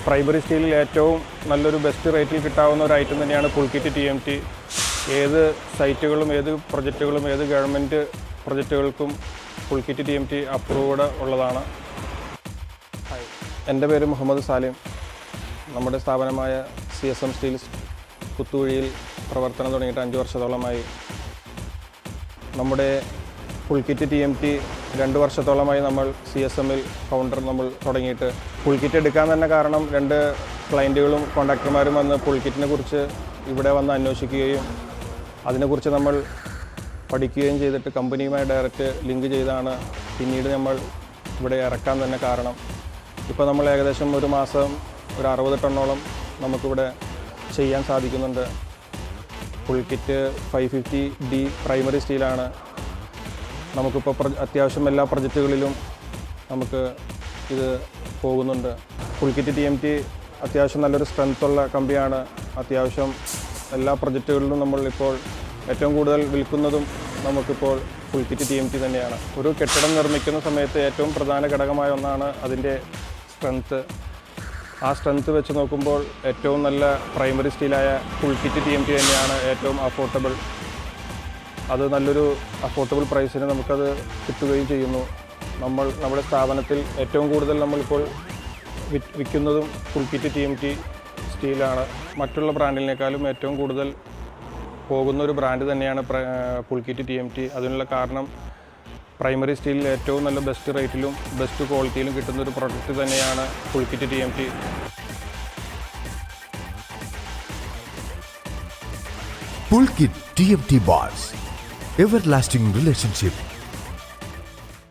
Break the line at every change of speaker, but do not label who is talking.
Primary സ്റ്റീലിൽ ഏറ്റവും നല്ലൊരു best റേറ്റിൽ കിട്ടാവുന്ന ഒരു ഐറ്റം തന്നെയാണ് പുൾക്കിറ്റ് TMT. ഏത് സൈറ്റുകളും ഏത് പ്രൊജക്റ്റുകളും ഏത് ഗവൺമെൻറ് പ്രൊജക്റ്റുകൾക്കും പുൾക്കിറ്റ് TMT അപ്രൂവ്ഡ് ഉള്ളതാണ്. എൻ്റെ പേര് മുഹമ്മദ് സാലിം. നമ്മുടെ സ്ഥാപനമായ CSM സ്റ്റീൽസ് കുത്തുകുഴിയിൽ പ്രവർത്തനം തുടങ്ങിയിട്ട് 5 വർഷത്തോളമായി. നമ്മുടെ പുൾക്കിറ്റ് TMT 2 വർഷത്തോളമായി നമ്മൾ CSMൽ കൗണ്ടർ നമ്മൾ തുടങ്ങിയിട്ട്. പുൾക്കിറ്റ് എടുക്കാൻ തന്നെ കാരണം 2 ക്ലയൻറ്റുകളും കോൺട്രാക്ടർമാരും വന്ന് പുൾക്കിറ്റിനെ കുറിച്ച് ഇവിടെ വന്ന് അന്വേഷിക്കുകയും അതിനെക്കുറിച്ച് നമ്മൾ പഠിക്കുകയും ചെയ്തിട്ട് കമ്പനിയുമായി ഡയറക്റ്റ് ലിങ്ക് ചെയ്താണ് പിന്നീട് നമ്മൾ ഇവിടെ ഇറക്കാൻ തന്നെ കാരണം. ഇപ്പോൾ നമ്മൾ ഏകദേശം ഒരു മാസം ഒരു 60 ടണ്ണോളം നമുക്കിവിടെ ചെയ്യാൻ സാധിക്കുന്നുണ്ട്. പുൾക്കിറ്റ് 550D പ്രൈമറി സ്റ്റീലാണ്. നമുക്കിപ്പോൾ അത്യാവശ്യം എല്ലാ പ്രൊജക്റ്റുകളിലും നമുക്ക് ഇത് പോകുന്നുണ്ട്. പുൾക്കിറ്റ് TMT അത്യാവശ്യം നല്ലൊരു സ്ട്രെങ്ത്തുള്ള കമ്പിയാണ്. അത്യാവശ്യം എല്ലാ പ്രൊജക്റ്റുകളിലും നമ്മളിപ്പോൾ ഏറ്റവും കൂടുതൽ വിൽക്കുന്നതും നമുക്കിപ്പോൾ പുൾക്കിറ്റ് TMT തന്നെയാണ്. ഒരു കെട്ടിടം നിർമ്മിക്കുന്ന സമയത്ത് ഏറ്റവും പ്രധാന ഘടകമായ ഒന്നാണ് അതിൻ്റെ സ്ട്രെങ്ത്ത്. ആ സ്ട്രെങ്ത്ത് വെച്ച് നോക്കുമ്പോൾ ഏറ്റവും നല്ല പ്രൈമറി സ്റ്റീലായ പുൾക്കിറ്റ് TMT തന്നെയാണ് ഏറ്റവും അഫോർഡബിൾ. അത് നല്ലൊരു അഫോർഡബിൾ പ്രൈസിന് നമുക്കത് കിട്ടുകയും ചെയ്യുന്നു. നമ്മുടെ സ്ഥാപനത്തിൽ ഏറ്റവും കൂടുതൽ നമ്മളിപ്പോൾ വിൽക്കുന്നതും പുൾക്കിറ്റ് TMT സ്റ്റീലാണ്. മറ്റുള്ള ബ്രാൻഡിനേക്കാളും ഏറ്റവും കൂടുതൽ പോകുന്ന ഒരു ബ്രാൻഡ് തന്നെയാണ് പുൾക്കിറ്റ് TMT. അതിനുള്ള കാരണം പ്രൈമറി സ്റ്റീലിൽ ഏറ്റവും നല്ല ബെസ്റ്റ് റേറ്റിലും ബെസ്റ്റ് ക്വാളിറ്റിയിലും കിട്ടുന്ന ഒരു പ്രൊഡക്റ്റ് തന്നെയാണ് Pulkit TMT.
Pulkit TMT bars, everlasting relationship.